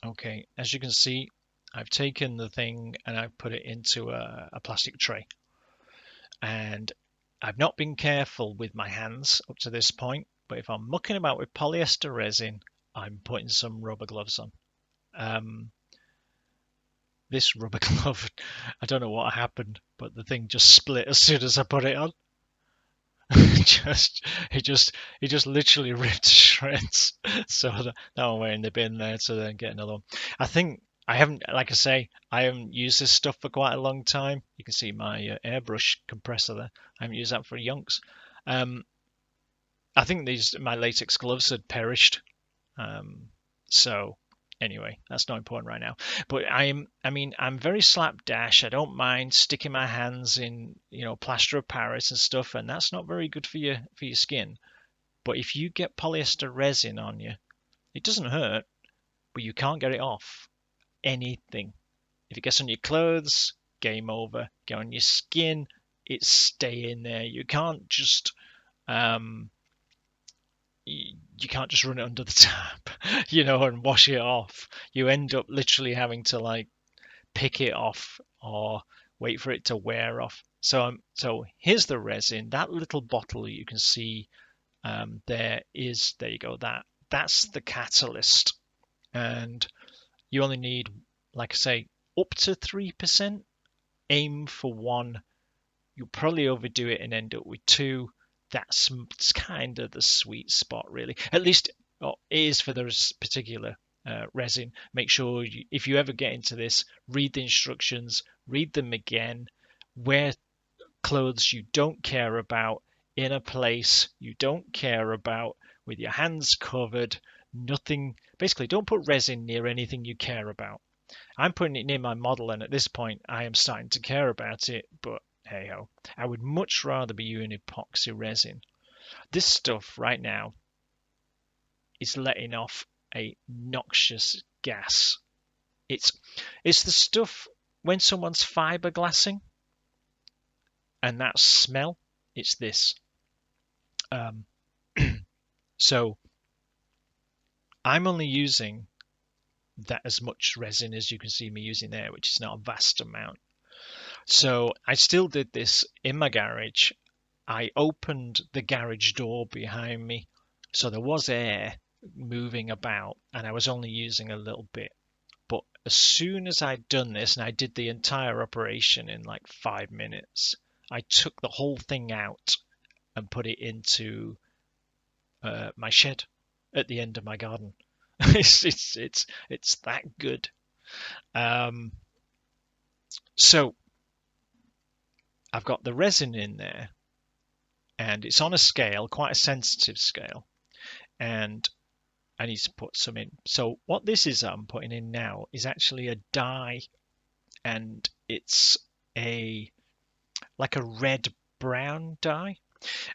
Okay, as you can see, I've taken the thing and I've put it into a plastic tray. And I've not been careful with my hands up to this point, but if I'm mucking about with polyester resin, I'm putting some rubber gloves on. Um, this rubber glove, I don't know what happened, but the thing just split as soon as I put it on. just it just it just literally ripped to shreds. So that one went in the bin there to then get another one. I think I haven't, like I say, I haven't used this stuff for quite a long time. You can see my airbrush compressor there. I haven't used that for yonks. Um, I think these my latex gloves had perished. So anyway, that's not important right now. But I mean, I'm very slapdash. I don't mind sticking my hands in, plaster of Paris and stuff, and that's not very good for your skin. But if you get polyester resin on you, it doesn't hurt, but you can't get it off anything. If it gets on your clothes, game over. Get on your skin, it's staying there. You can't just um, you can't just run it under the tap, and wash it off. You end up literally having to like pick it off or wait for it to wear off. So here's the resin. That little bottle you can see there you go. That's the catalyst, and you only need, like I say, up to 3%. Aim for one. You'll probably overdo it and end up with two. That's kind of the sweet spot, really. At least it is for this particular resin. Make sure if you ever get into this, read the instructions, read them again. Wear clothes you don't care about in a place you don't care about with your hands covered. Nothing. Basically, don't put resin near anything you care about. I'm putting it near my model, and at this point, I am starting to care about it, but hey ho. I would much rather be using epoxy resin. This stuff right now is letting off a noxious gas. It's it's the stuff when someone's fiberglassing and that smell, it's this. Um, so I'm only using that as much resin as you can see me using there, which is not a vast amount. So I still did this in my garage. I opened the garage door behind me, so there was air moving about, and I was only using a little bit. But as soon as I'd done this, and I did the entire operation in like 5 minutes, I took the whole thing out and put it into my shed at the end of my garden. It's that good. Um, so I've got the resin in there, and it's on a scale, quite a sensitive scale, and I need to put some in. So what this is I'm putting in now is actually a dye, and it's a like a red brown dye.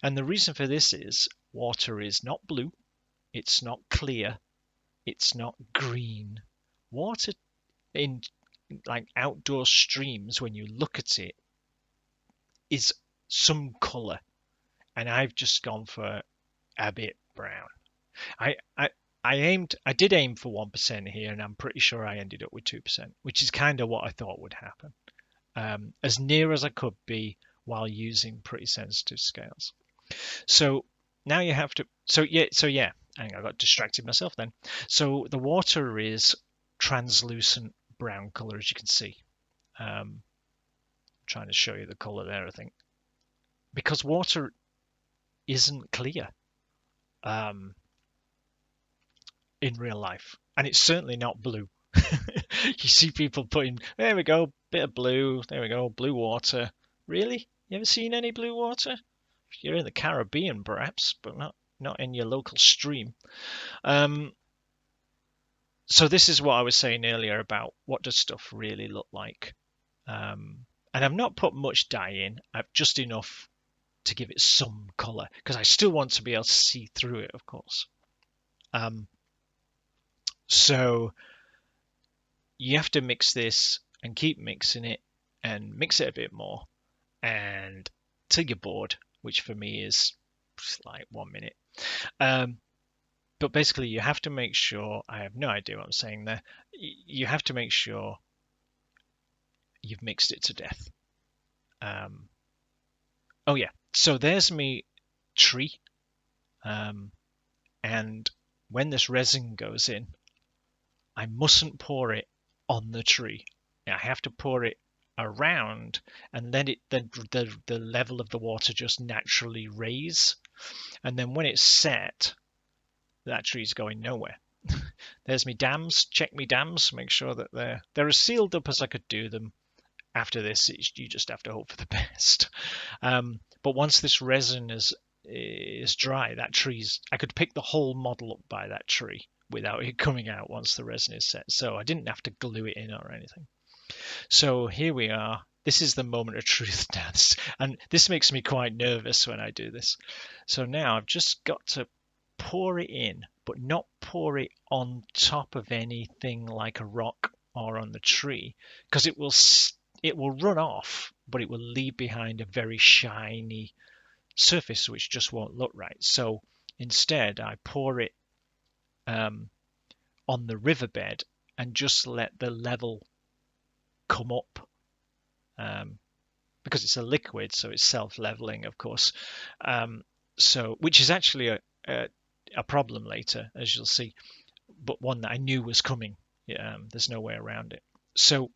And the reason for this is water is not blue, it's not clear, it's not green. Water in like outdoor streams, when you look at it, is some color, and I've just gone for a bit brown. I I I did aim for 1% here, and I'm pretty sure I ended up with 2%, which is kind of what I thought would happen. As near as I could be while using pretty sensitive scales. So now you have to. So yeah. I got distracted myself then. So the water is translucent brown color, as you can see. Um, trying to show you the color there, I think, because water isn't clear. Um, in real life, and it's certainly not blue. You see people putting, there we go, bit of blue, there we go, blue water. Really? You ever seen any blue water? You're in the Caribbean, perhaps, but not in your local stream. Um, so this is what I was saying earlier about what does stuff really look like. And I've not put much dye in. I've just enough to give it some colour because I still want to be able to see through it, of course. Um, so you have to mix this and keep mixing it and mix it a bit more and till you're bored, which for me is like 1 minute. Um, but basically, you have to make sure, I have no idea what I'm saying there. you have to make sure you've mixed it to death. Oh yeah, so there's me tree, and when this resin goes in, I mustn't pour it on the tree. I have to pour it around and let it the level of the water just naturally raise. And then when it's set, that tree's going nowhere. There's me dams. Check me dams. Make sure that they're as sealed up as I could do them. After this, you just have to hope for the best. But once this resin is dry, that tree's I could pick the whole model up by that tree without it coming out once the resin is set. So I didn't have to glue it in or anything. So here we are. This is the moment of truth now. And this makes me quite nervous when I do this. So now I've just got to pour it in, but not pour it on top of anything like a rock or on the tree, because it will run off, but it will leave behind a very shiny surface which just won't look right. So instead, I pour it on the riverbed and just let the level come up, because it's a liquid, so it's self-leveling, of course. So which is actually a problem later, as you'll see, but one that I knew was coming. There's no way around it. So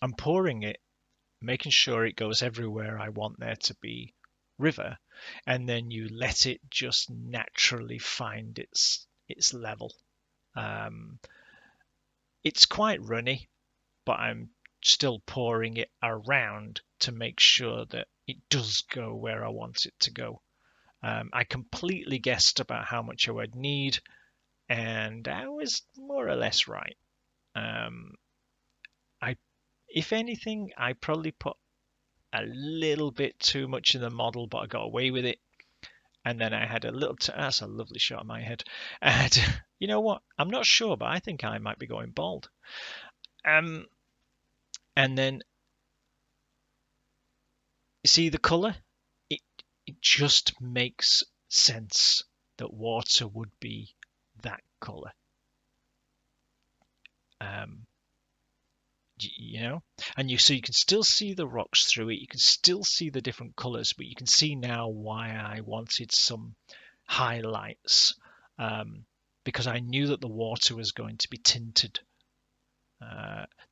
I'm pouring it, making sure it goes everywhere I want there to be river, and then you let it just naturally find its level. It's quite runny, but I'm still pouring it around to make sure that it does go where I want it to go. I completely guessed about how much I would need, and I was more or less right. If anything, I probably put a little bit too much in the model, but I got away with it. And then I had a little. That's a lovely shot of my head. And you know what? I'm not sure, but I think I might be going bald. And then you see the colour. It just makes sense that water would be that colour. You know, and so you can still see the rocks through it. You can still see the different colours, but you can see now why I wanted some highlights, because I knew that the water was going to be tinted.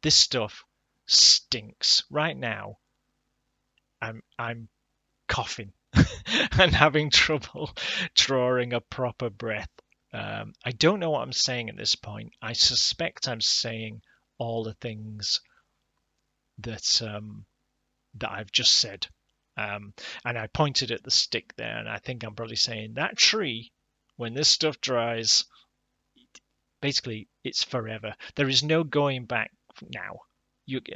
This stuff stinks. Right now, I'm coughing and having trouble drawing a proper breath. I don't know what I'm saying at this point. I suspect I'm saying all the things that I've just said. And I pointed at the stick there, and I think I'm probably saying that tree, when this stuff dries, basically it's forever. There is no going back now.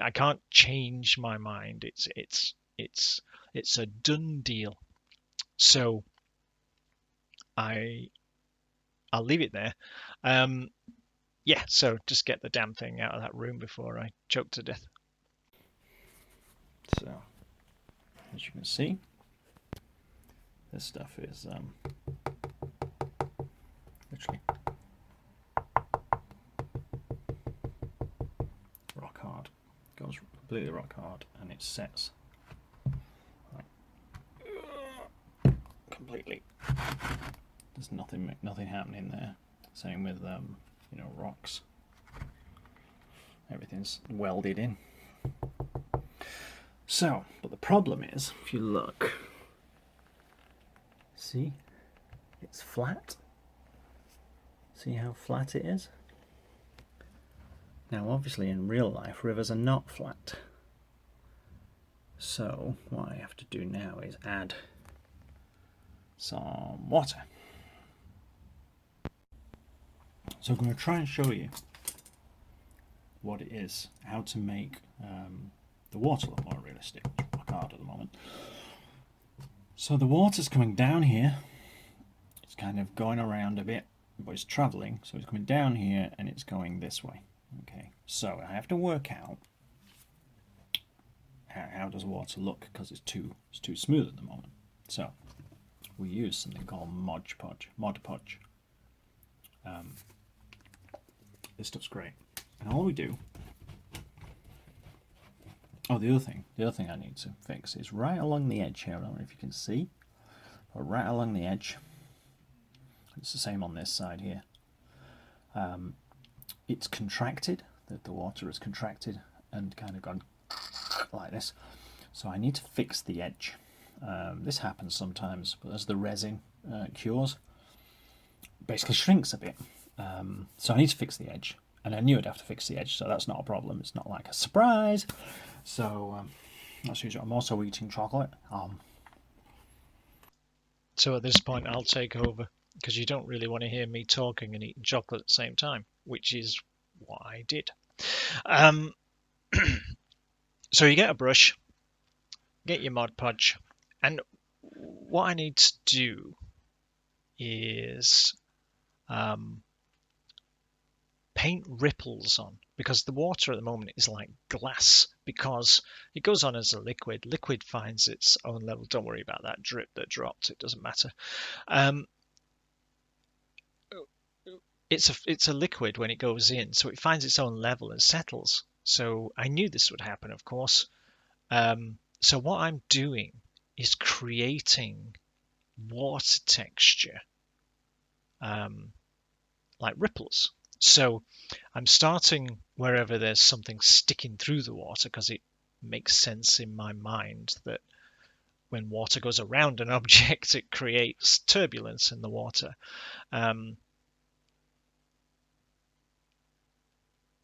I can't change my mind. It's a done deal. So I'll leave it there. Yeah, so just get the damn thing out of that room before I choke to death. So, as you can see, this stuff is literally rock hard. Goes completely rock hard, and it sets completely. There's nothing happening there. Same with rocks. Everything's welded in. So, but the problem is, if you look, see, it's flat. See how flat it is? Now, obviously, in real life, rivers are not flat. So, what I have to do now is add some water. So, I'm going to try and show you what it is, how to make the water look more realistic. It's rock hard at the moment. So the water's coming down here. It's kind of going around a bit, but it's travelling. So it's coming down here and it's going this way. Okay. So I have to work out how does water look, because it's too smooth at the moment. So we use something called Mod Podge. This stuff's great. And all we do. Oh, the other thing I need to fix is right along the edge here. I don't know if you can see, but right along the edge. It's the same on this side here. It's contracted. The water is contracted and kind of gone like this. So I need to fix the edge. This happens sometimes, but as the resin cures, basically shrinks a bit. So I need to fix the edge, and I knew I'd have to fix the edge, so that's not a problem. It's not like a surprise. So that's usually. I'm also eating chocolate. So at this point, I'll take over because you don't really want to hear me talking and eating chocolate at the same time, which is what I did. So you get a brush, get your Mod Podge, and what I need to do is paint ripples on, because the water at the moment is like glass, because it goes on as a liquid. Liquid finds its own level. Don't worry about that drip that dropped. It doesn't matter. It's a liquid when it goes in, so it finds its own level and settles. So I knew this would happen, of course. So what I'm doing is creating water texture, like ripples. So I'm starting wherever there's something sticking through the water, because it makes sense in my mind that when water goes around an object, it creates turbulence in the water. And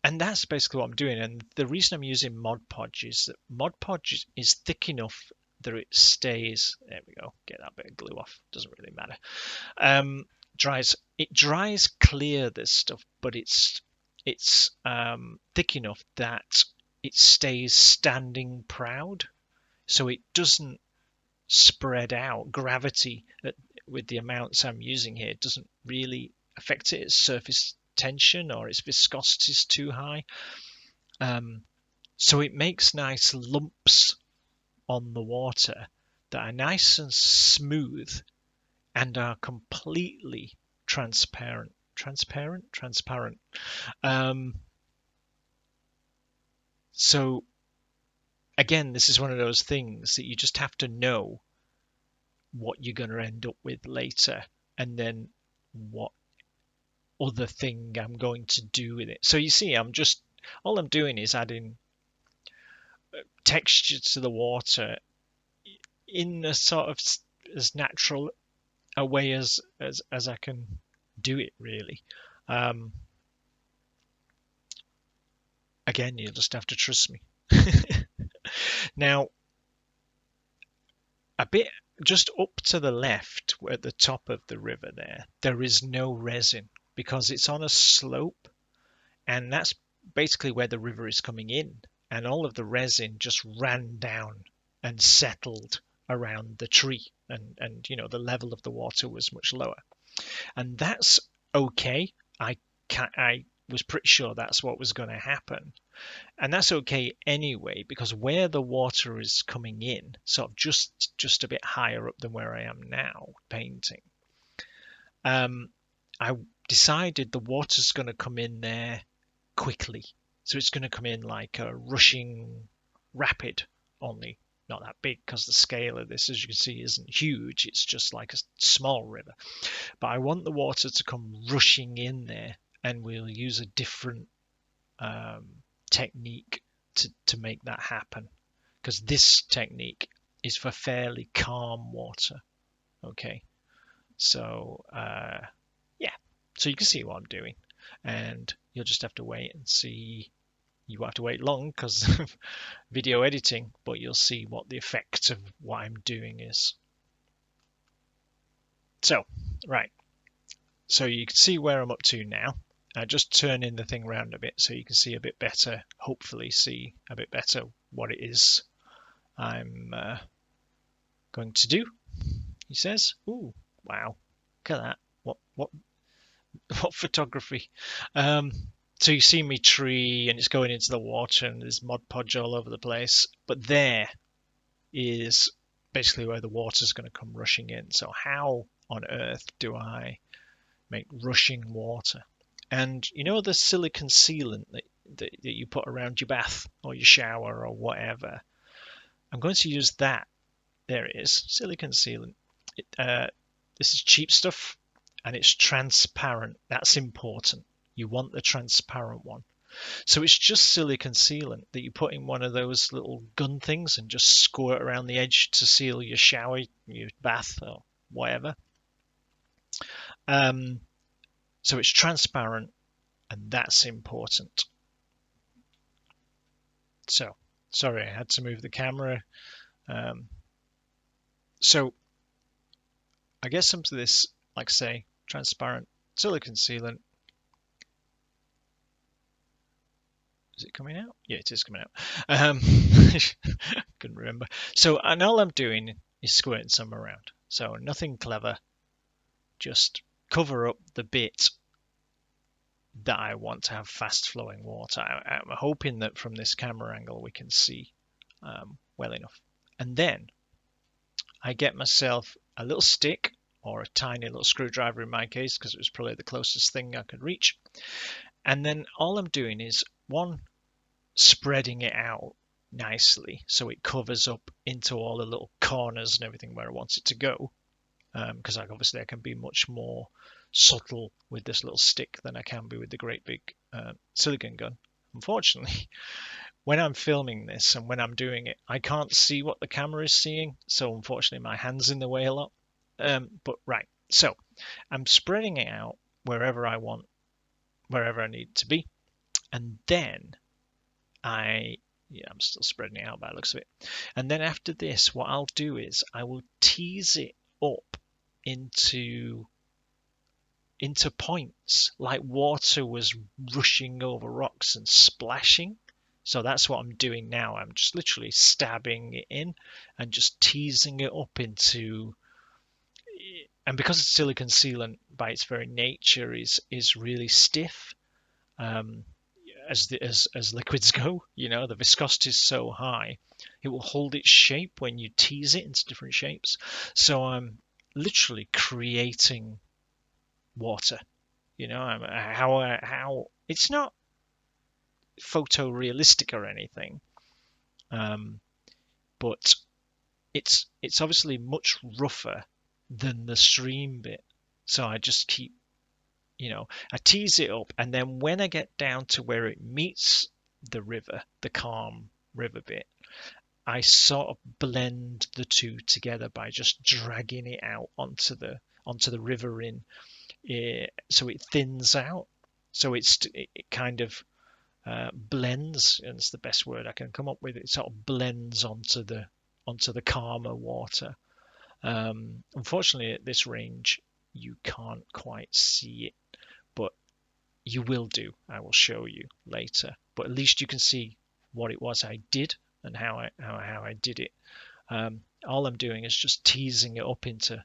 that's basically what I'm doing. And the reason I'm using Mod Podge is that Mod Podge is thick enough that it stays. There we go. Get that bit of glue off. Doesn't really matter. It dries clear, this stuff, but it's thick enough that it stays standing proud, so it doesn't spread out. Gravity with the amounts I'm using here doesn't really affect it. Its surface tension or its viscosity is too high, so it makes nice lumps on the water that are nice and smooth and are completely transparent. So again, this is one of those things that you just have to know what you're going to end up with later, and then what other thing I'm going to do with it. So you see, all I'm doing is adding texture to the water in a sort of as natural a way as I can do it, really. Again, you'll just have to trust me. Now, a bit just up to the left, at the top of the river there is no resin, because it's on a slope, and that's basically where the river is coming in, and all of the resin just ran down and settled around the tree, and the level of the water was much lower, and that's okay. I was pretty sure that's what was going to happen. And that's okay anyway, because where the water is coming in, sort of just a bit higher up than where I am now painting, I decided the water's going to come in there quickly. So it's going to come in like a rushing rapid, only not that big, because the scale of this, as you can see, isn't huge. It's just like a small river. But I want the water to come rushing in there, and we'll use a different technique to make that happen, because this technique is for fairly calm water. Okay, so yeah, so you can see what I'm doing, and you'll just have to wait and see. You won't have to wait long because of video editing, but you'll see what the effect of what I'm doing is. So, right, so you can see where I'm up to now. Just turning the thing around a bit so you can see a bit better, hopefully see a bit better what it is I'm going to do, he says. Ooh, wow, look at that. What photography. So you see me tree, and it's going into the water, and there's Mod Podge all over the place, but there is basically where the water's going to come rushing in. So how on earth do I make rushing water? And you know the silicon sealant that you put around your bath or your shower or whatever? I'm going to use that. There it is, silicon sealant. It, this is cheap stuff and it's transparent. That's important. You want the transparent one. So it's just silicon sealant that you put in one of those little gun things and just squirt around the edge to seal your shower, your bath, or whatever. Um, so it's transparent and that's important. So, sorry, I had to move the camera. Um, so I get some of this, like say, transparent silicon sealant. Is it coming out? Yeah, it is coming out. Couldn't remember. So, and all I'm doing is squirting some around. So nothing clever, just cover up the bit that I want to have fast flowing water. I'm hoping that from this camera angle we can see well enough. And then I get myself a little stick or a tiny little screwdriver in my case, because it was probably the closest thing I could reach. And then all I'm doing is one, spreading it out nicely so it covers up into all the little corners and everything where I want it to go. Because obviously I can be much more subtle with this little stick than I can be with the great big silicon gun. Unfortunately, when I'm filming this and when I'm doing it, I can't see what the camera is seeing. So unfortunately, my hand's in the way a lot. But right, so I'm spreading it out wherever I want, wherever I need to be. And then I'm still spreading it out by the looks of it. And then after this, what I'll do is I will tease it up into points like water was rushing over rocks and splashing. So that's what I'm doing now. I'm just literally stabbing it in and just teasing it up into, and because it's silicon sealant by its very nature is really stiff, um, as liquids go. The viscosity is so high, it will hold its shape when you tease it into different shapes. So I'm literally creating water. How it's not photorealistic or anything, um, but it's obviously much rougher than the stream bit. So I just keep, I tease it up, and then when I get down to where it meets the river, the calm river bit, I sort of blend the two together by just dragging it out onto the river so it thins out. So it kind of blends, and it's the best word I can come up with. It sort of blends onto the calmer water. Unfortunately, at this range, you can't quite see it, but you will do. I will show you later. But at least you can see what it was I did and how I did it. All I'm doing is just teasing it up into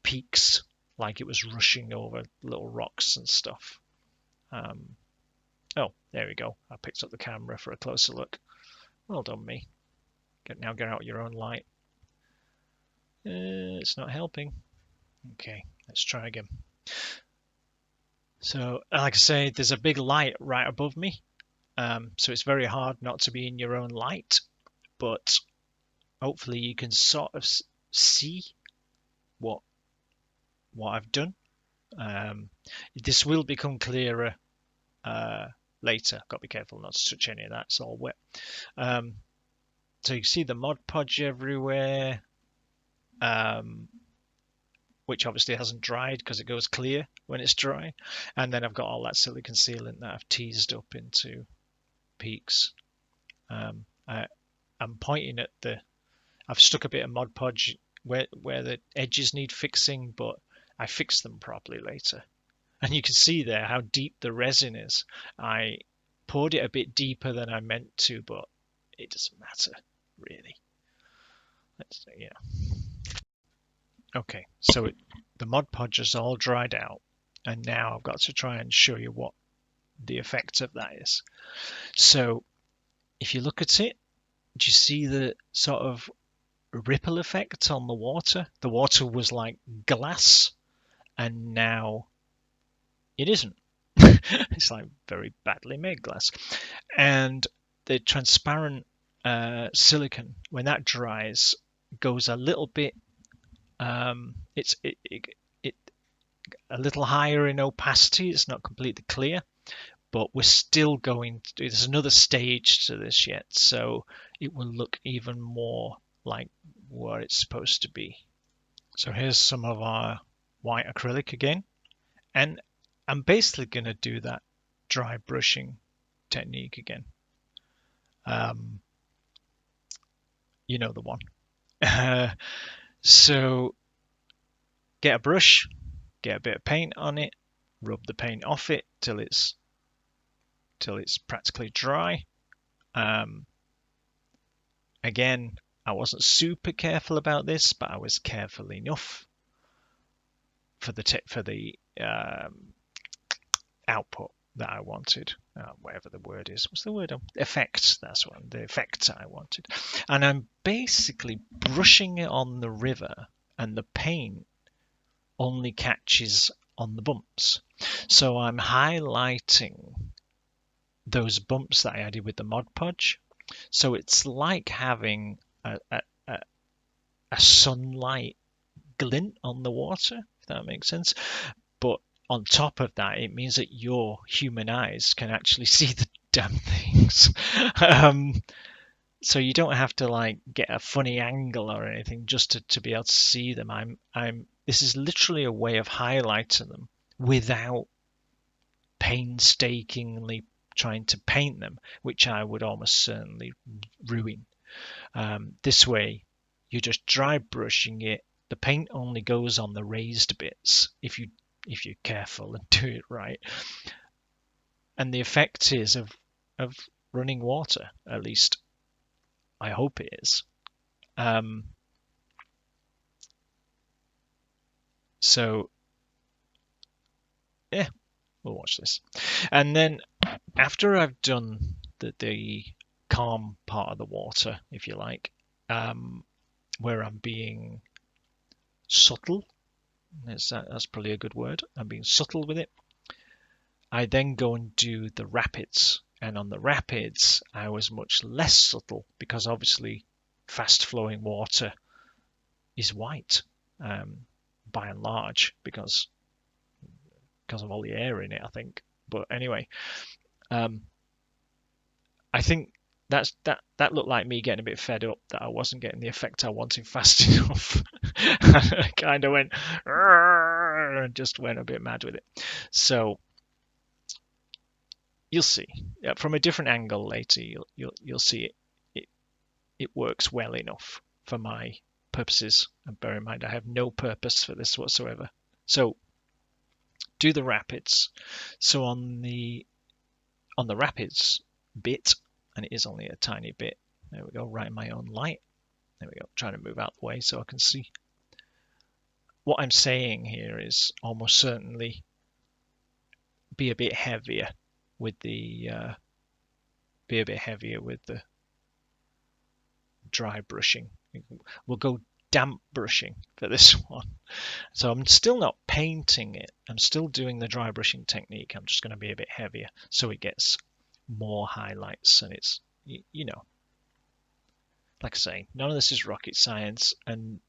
peaks like it was rushing over little rocks and stuff. Oh, there we go. I picked up the camera for a closer look. Well done, me. Now get out your own light. It's not helping. Okay, let's try again. So, like I say, there's a big light right above me. So it's very hard not to be in your own light, but hopefully you can sort of see what I've done. This will become clearer later. I've got to be careful not to touch any of that. It's all wet. So you see the Mod Podge everywhere, which obviously hasn't dried because it goes clear when it's dry. And then I've got all that silicon sealant that I've teased up into peaks. I'm pointing at I've stuck a bit of Mod Podge where the edges need fixing, but I fixed them properly later. And you can see there how deep the resin is. I poured it a bit deeper than I meant to, but it doesn't matter, really. Okay, so the Mod Podge is all dried out, and now I've got to try and show you what the effect of that is. So if you look at it, do you see the sort of ripple effect on the water? The water was like glass, and now it isn't. It's like very badly made glass. And the transparent silicon, when that dries, goes a little bit. It a little higher in opacity. It's not completely clear, but we're still going to do. There's another stage to this yet, so it will look even more like what it's supposed to be. So here's some of our white acrylic again, and I'm basically going to do that dry brushing technique again. Um, you know the one. So get a brush, get a bit of paint on it, rub the paint off it till it's practically dry. Um, Again, I wasn't super careful about this, but I was careful enough for the output that I wanted. Whatever the word is, what's the word? Effect. That's one. The effect I wanted, and I'm basically brushing it on the river, and the paint only catches on the bumps. So I'm highlighting those bumps that I added with the Mod Podge. So it's like having a sunlight glint on the water, if that makes sense. But on top of that, it means that your human eyes can actually see the damn things. um, so you don't have to like get a funny angle or anything just to be able to see them. This is literally a way of highlighting them without painstakingly trying to paint them, which I would almost certainly ruin. This way, you're just dry brushing it. The paint only goes on the raised bits if you're careful and do it right. And the effect is of running water, at least I hope it is. So yeah, we'll watch this. And then after I've done the calm part of the water, if you like, where I'm being subtle, that's probably a good word. I'm being subtle with it. I then go and do the rapids. And on the rapids, I was much less subtle because obviously fast flowing water is white by and large because of all the air in it, I think. But anyway, I think that looked like me getting a bit fed up that I wasn't getting the effect I wanted fast enough. I kind of went and just went a bit mad with it. So you'll see from a different angle later. You'll see it works well enough for my purposes. And bear in mind, I have no purpose for this whatsoever. So do the rapids. So on the rapids bit, and it is only a tiny bit. There we go, right in my own light. There we go, trying to move out the way so I can see. What I'm saying here is almost certainly be a bit heavier with the dry brushing. We'll go damp brushing for this one. So I'm still not painting it. I'm still doing the dry brushing technique. I'm just going to be a bit heavier so it gets more highlights, and it's, you know, like I say, none of this is rocket science, and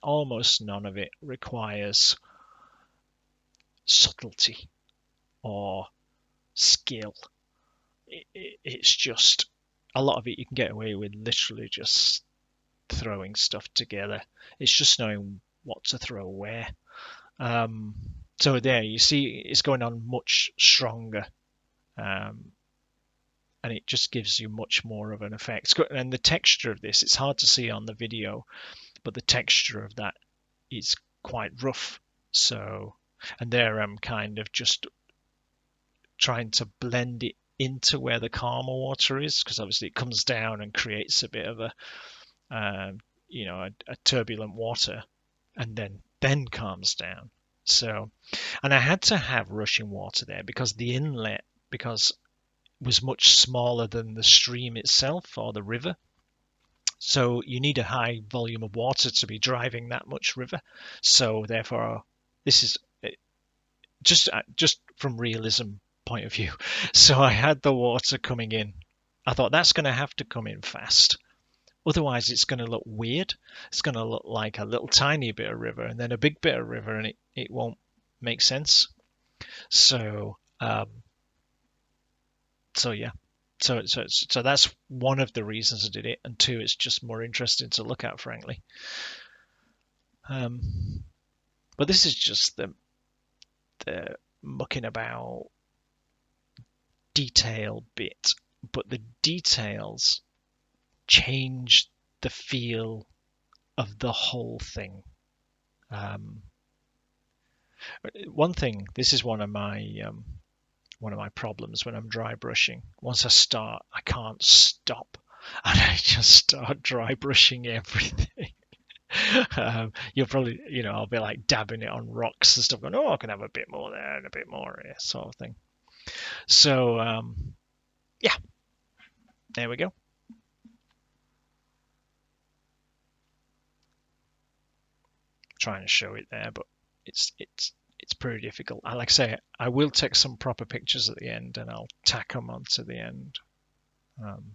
almost none of it requires subtlety or skill. It's just a lot of it you can get away with literally just throwing stuff together. It's just knowing what to throw where. So there you see it's going on much stronger, and it just gives you much more of an effect. And the texture of this, it's hard to see on the video, but the texture of that is quite rough. So, and there I'm kind of just trying to blend it into where the calmer water is, because obviously it comes down and creates a bit of a turbulent water, and then calms down. So, and I had to have rushing water there because the inlet was much smaller than the stream itself or the river. So you need a high volume of water to be driving that much river. So therefore, this is just from realism point of view. So I had the water coming in. I thought that's going to have to come in fast. Otherwise, it's going to look weird. It's going to look like a little tiny bit of river and then a big bit of river, and it won't make sense. So, so yeah. So that's one of the reasons I did it, and two, it's just more interesting to look at, frankly. Um, but this is just the mucking about detail bit, but the details change the feel of the whole thing. Um, one thing, this is one of my problems when I'm dry brushing. Once I start, I can't stop, and I just start dry brushing everything. You'll probably, I'll be like dabbing it on rocks and stuff, going, oh, I can have a bit more there and a bit more here, sort of thing. So, yeah, there we go. Trying to show it there, but it's pretty difficult. Like I say, I will take some proper pictures at the end, and I'll tack them onto the end. Um,